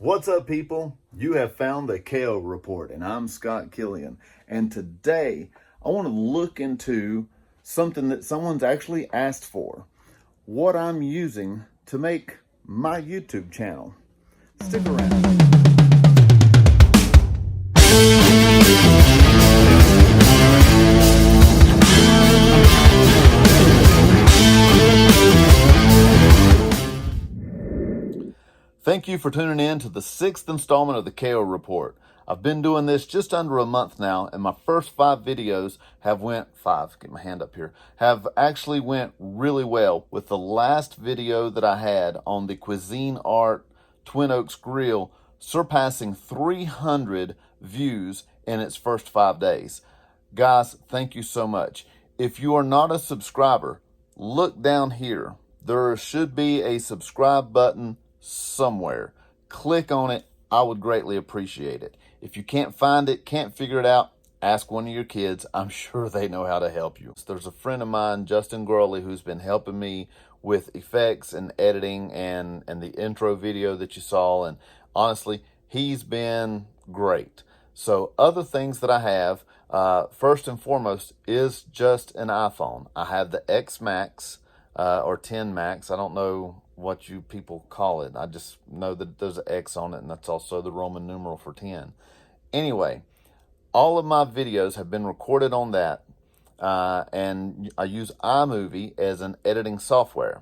What's up, people? You have found the KO Report, and I'm Scott Killian. And today, I want to look into something that someone's actually asked for. What I'm using to make my YouTube channel. Stick around. Thank you for tuning in to the 6th installment of the KO Report. I've been doing this just under a month now, and my first 5 videos have actually went really well, with the last video that I had on the Cuisine Art Twin Oaks Grill surpassing 300 views in its first 5 days. Guys, thank you so much. If you are not a subscriber, look down here. There should be a subscribe button somewhere. Click on it. I would greatly appreciate it. If you can't find it, can't figure it out, ask one of your kids. I'm sure they know how to help you. There's a friend of mine, Justin Gurley, who's been helping me with effects and editing and the intro video that you saw. And honestly, he's been great. So other things that I have, first and foremost, is just an iPhone. I have the X Max or 10 Max. I don't know what you people call it. I just know that there's an X on it, and that's also the Roman numeral for 10. Anyway, all of my videos have been recorded on that, and I use iMovie as an editing software.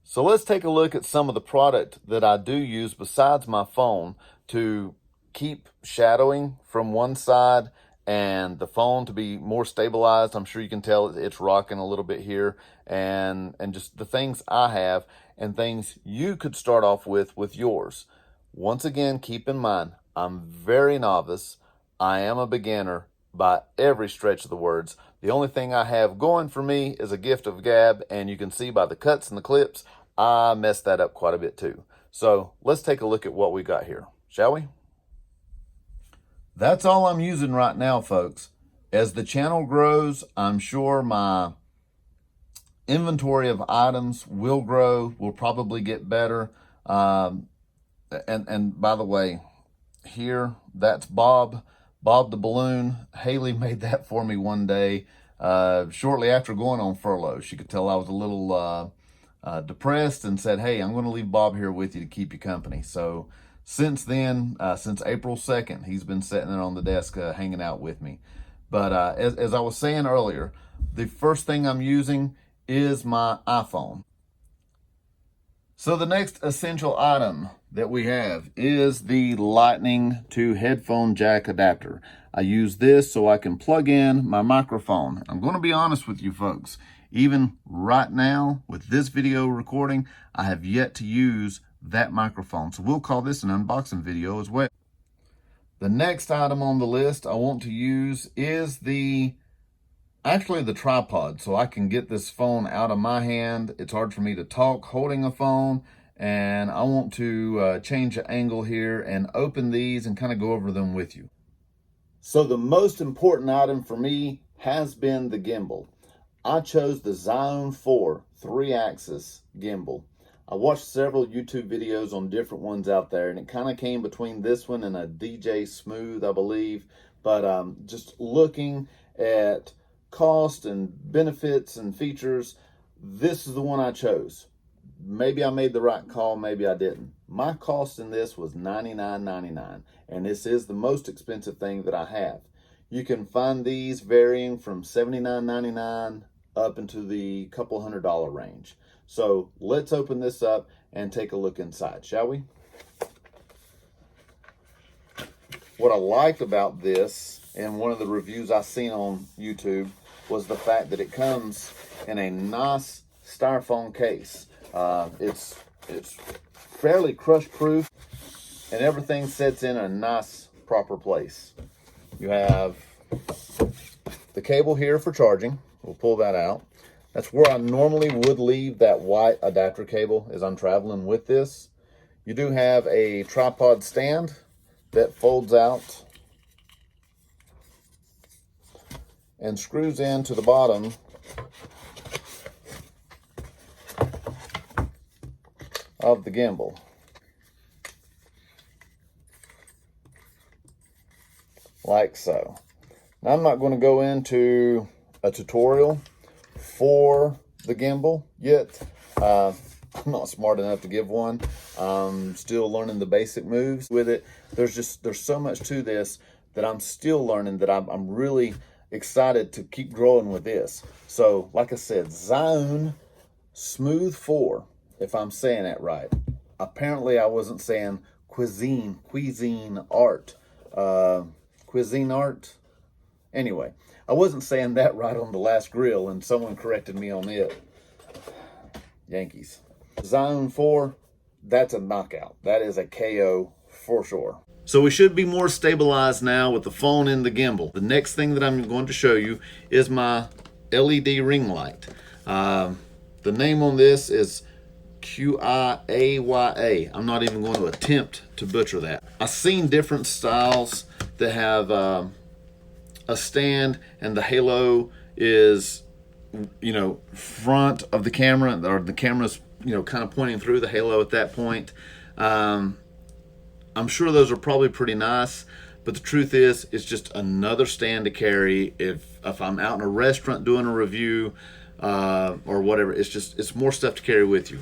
So let's take a look at some of the product that I do use besides my phone to keep shadowing from one side and the phone to be more stabilized. I'm sure you can tell it's rocking a little bit here, and just the things I have and things you could start off with yours. Once again, keep in mind, I'm very novice. I am a beginner by every stretch of the words. The only thing I have going for me is a gift of gab, and you can see by the cuts and the clips, I messed that up quite a bit too. So let's take a look at what we got here, shall we? That's all I'm using right now, folks. As the channel grows, I'm sure my inventory of items will grow, will probably get better. And by the way, here, that's Bob the Balloon. Haley made that for me one day shortly after going on furlough. She could tell I was a little depressed and said, hey, I'm going to leave Bob here with you to keep you company. So since then, since April 2nd, he's been sitting there on the desk hanging out with me. But as I was saying earlier, the first thing I'm using is my iPhone. So the next essential item that we have is the Lightning to headphone jack adapter. I use this so I can plug in my microphone. I'm going to be honest with you folks. Even right now, with this video recording, I have yet to use that microphone. So we'll call this an unboxing video as well. The next item on the list I want to use is actually the tripod, so I can get this phone out of my hand. It's hard for me to talk holding a phone, and I want to change the angle here and open these and kind of go over them with you. So the most important item for me has been the gimbal. I chose the Zone 4 3-axis gimbal. I watched several YouTube videos on different ones out there, and it kind of came between this one and a DJ Smooth, I believe. But just looking at cost and benefits and features, this is the one I chose. Maybe I made the right call, maybe I didn't. My cost in this was $99.99, and this is the most expensive thing that I have. You can find these varying from $79.99 up into the couple $100 range. So let's open this up and take a look inside, shall we? What I liked about this, and one of the reviews I seen on YouTube, was the fact that it comes in a nice styrofoam case. It's fairly crush proof, and everything sits in a nice proper place. You have the cable here for charging. We'll pull that out. That's where I normally would leave that white adapter cable as I'm traveling with this. You do have a tripod stand that folds out and screws into the bottom of the gimbal. like so. Now, I'm not going to go into a tutorial for the gimbal yet. I'm not smart enough to give one. I'm still learning the basic moves with it. There's so much to this that I'm still learning, that I'm really excited to keep growing with this. So, like I said, Zone Smooth 4, if I'm saying that right. Apparently, I wasn't saying cuisine art. Cuisine art. Anyway, I wasn't saying that right on the last grill, and someone corrected me on it. Yankees. Zone 4, that's a knockout. That is a KO for sure. So we should be more stabilized now with the phone in the gimbal. The next thing that I'm going to show you is my LED ring light. The name on this is QIAYA. I'm not even going to attempt to butcher that. I've seen different styles that have a stand and the halo is, you know, front of the camera, or the camera's, you know, kind of pointing through the halo at that point. I'm sure those are probably pretty nice, but the truth is, it's just another stand to carry if I'm out in a restaurant doing a review or whatever. It's more stuff to carry with you.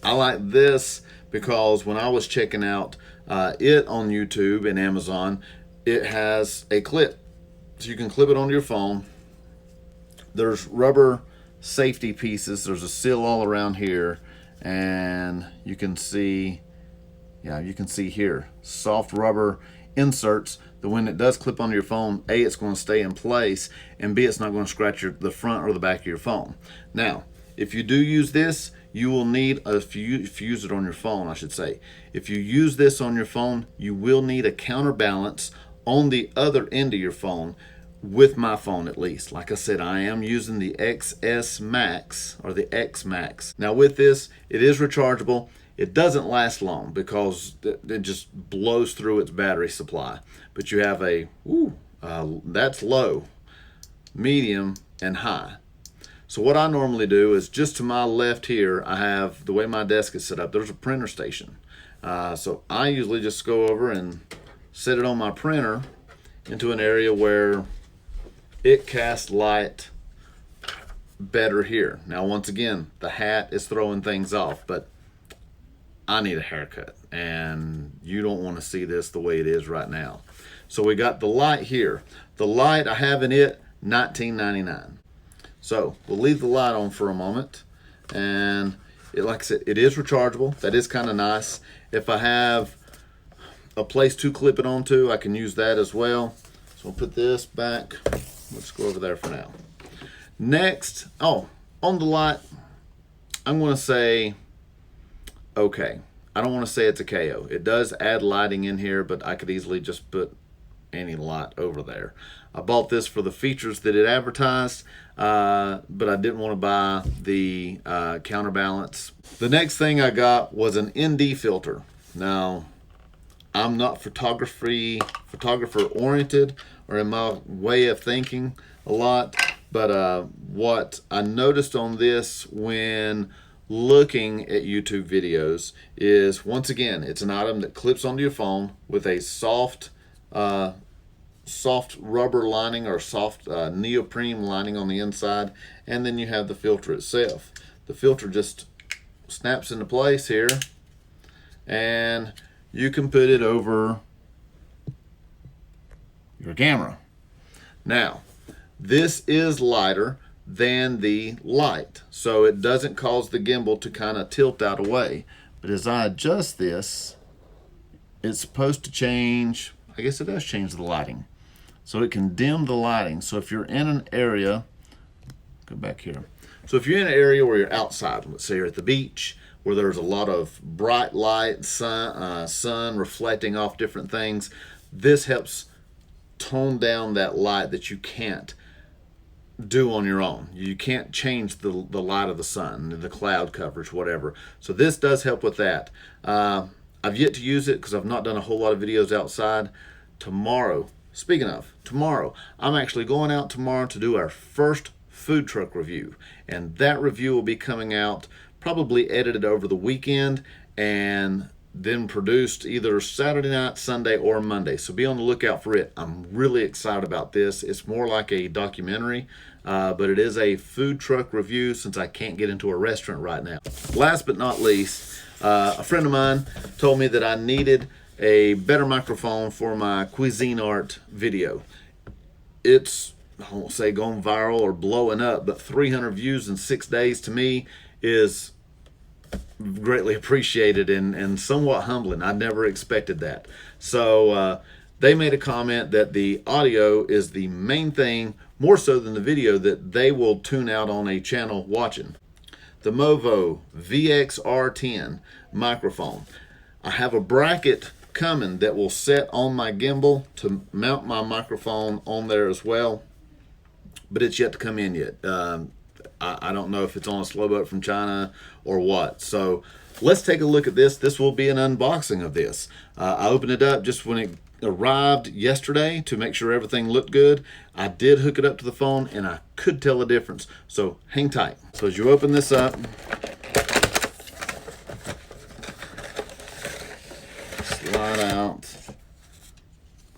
I like this because when I was checking out it on YouTube and Amazon, it has a clip, so you can clip it onto your phone. There's rubber safety pieces. There's a seal all around here, and you can see, yeah, you can see here, soft rubber inserts that when it does clip onto your phone, A, it's going to stay in place, and B, it's not going to scratch the front or the back of your phone. Now, if you do use this, you will need, if you use it on your phone, I should say, if you use this on your phone, you will need a counterbalance on the other end of your phone. With my phone, at least. Like I said, I am using the XS Max, or the X Max. Now with this, it is rechargeable. It doesn't last long because it just blows through its battery supply. But you have a, that's low, medium, and high. So what I normally do is, just to my left here, I have, the way my desk is set up, there's a printer station. So I usually just go over and set it on my printer into an area where it casts light better here. Now, once again, the hat is throwing things off, but I need a haircut, and you don't want to see this the way it is right now. So we got the light here. The light, I have in it, $19.99. So we'll leave the light on for a moment, and like I said, it is rechargeable. That is kind of nice. If I have a place to clip it onto, I can use that as well. So we'll put this back. Let's go over there for now. Next, on the light, I'm going to say, okay. I don't want to say it's a KO. It does add lighting in here, but I could easily just put any light over there. I bought this for the features that it advertised, but I didn't want to buy the counterbalance. The next thing I got was an ND filter. Now, I'm not photographer oriented, or in my way of thinking a lot, but what I noticed on this when looking at YouTube videos is, once again, it's an item that clips onto your phone with a soft rubber lining, or soft neoprene lining on the inside, and then you have the filter itself. The filter just snaps into place here, and you can put it over your camera. Now, this is lighter than the light, so it doesn't cause the gimbal to kind of tilt out away. But as I adjust this, it's supposed to change, I guess it does change the lighting. So it can dim the lighting. So if you're in an area, go back here. So if you're in an area where you're outside, let's say you're at the beach, where there's a lot of bright light, sun reflecting off different things, this helps tone down that light that you can't do on your own. You can't change the light of the sun, the cloud coverage, whatever. So this does help with that. I've yet to use it because I've not done a whole lot of videos outside. Tomorrow, speaking of tomorrow, I'm actually going out tomorrow to do our first food truck review, and that review will be coming out probably edited over the weekend, and then produced either Saturday night, Sunday, or Monday. So be on the lookout for it. I'm really excited about this. It's more like a documentary, but it is a food truck review since I can't get into a restaurant right now. Last but not least, a friend of mine told me that I needed a better microphone for my cuisine art video. It's, I won't say going viral or blowing up, but 300 views in 6 days to me is greatly appreciated and somewhat humbling. I never expected that. So they made a comment that the audio is the main thing, more so than the video, that they will tune out on a channel watching. The Movo VXR10 microphone. I have a bracket coming that will set on my gimbal to mount my microphone on there as well, but it's yet to come in yet. I don't know if it's on a slow boat from China or what. So let's take a look at this. This will be an unboxing of this. I opened it up just when it arrived yesterday to make sure everything looked good. I did hook it up to the phone and I could tell a difference. So hang tight. So as you open this up, slide out. Of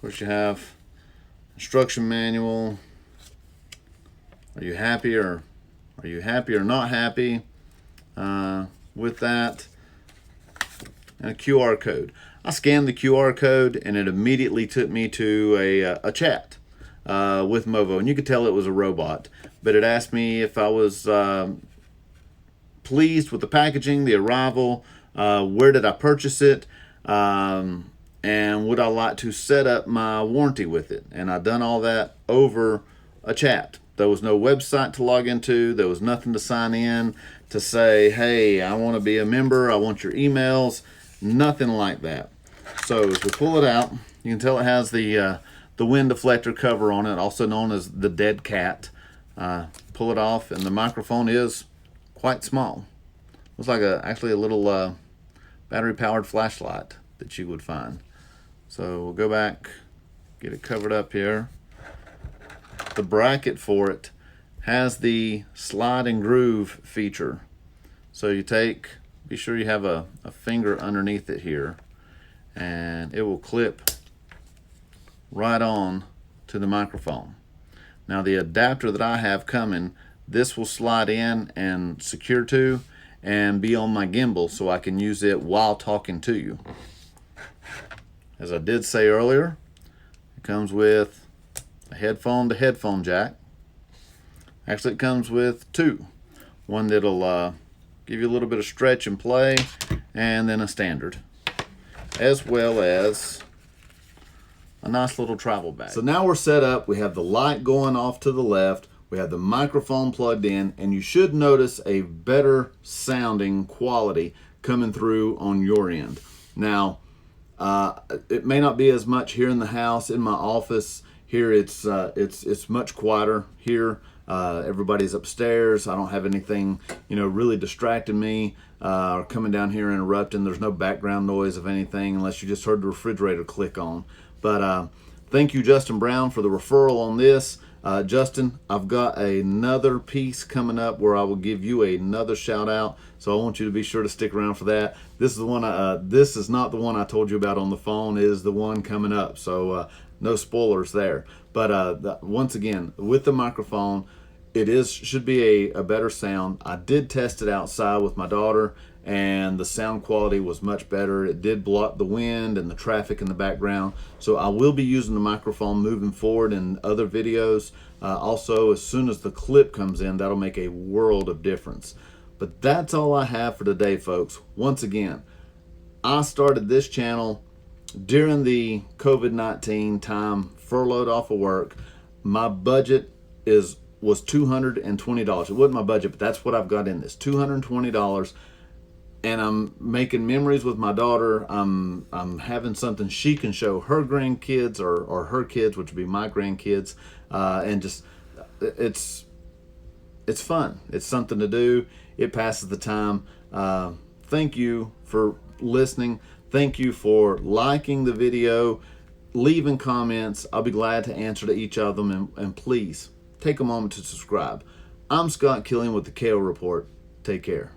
course you have instruction manual. Are you happy or not happy with that? And a QR code. I scanned the QR code and it immediately took me to a chat with Movo, and you could tell it was a robot, but it asked me if I was pleased with the packaging, the arrival, where did I purchase it, and would I like to set up my warranty with it. And I done all that over a chat. There was no website to log into. There was nothing to sign in to say, hey, I want to be a member. I want your emails. Nothing like that. So as we pull it out, you can tell it has the wind deflector cover on it, also known as the dead cat. Pull it off, and the microphone is quite small. Looks like actually a little battery-powered flashlight that you would find. So we'll go back, get it covered up here. The bracket for it has the slide and groove feature. So you be sure you have a finger underneath it here, and it will clip right on to the microphone. Now the adapter that I have coming, this will slide in and secure to and be on my gimbal so I can use it while talking to you. As I did say earlier, it comes with a headphone to headphone jack. Actually, it comes with two. One that'll give you a little bit of stretch and play, and then a standard, as well as a nice little travel bag. So now we're set up. We have the light going off to the left. We have the microphone plugged in, and you should notice a better sounding quality coming through on your end. Now, it may not be as much here in the house. In my office here, it's much quieter here. Everybody's upstairs. I don't have anything, really distracting me or coming down here interrupting. There's no background noise of anything unless you just heard the refrigerator click on. But thank you, Justin Brown, for the referral on this. Justin, I've got another piece coming up where I will give you another shout out. So I want you to be sure to stick around for that. This is the one. This is not the one I told you about on the phone. It is the one coming up. So no spoilers there. But once again, with the microphone, it should be a better sound. I did test it outside with my daughter, and the sound quality was much better. It did block the wind and the traffic in the background. So I will be using the microphone moving forward in other videos. Also, as soon as the clip comes in, that'll make a world of difference. But that's all I have for today, folks. Once again, I started this channel during the COVID-19 time, furloughed off of work. My budget was $220. It wasn't my budget, but that's what I've got in this, $220. And I'm making memories with my daughter. I'm having something she can show her grandkids or her kids, which would be my grandkids. And just, it's fun. It's something to do. It passes the time. Thank you for listening. Thank you for liking the video, leaving comments. I'll be glad to answer to each of them. And please take a moment to subscribe. I'm Scott Killian with the KO Report. Take care.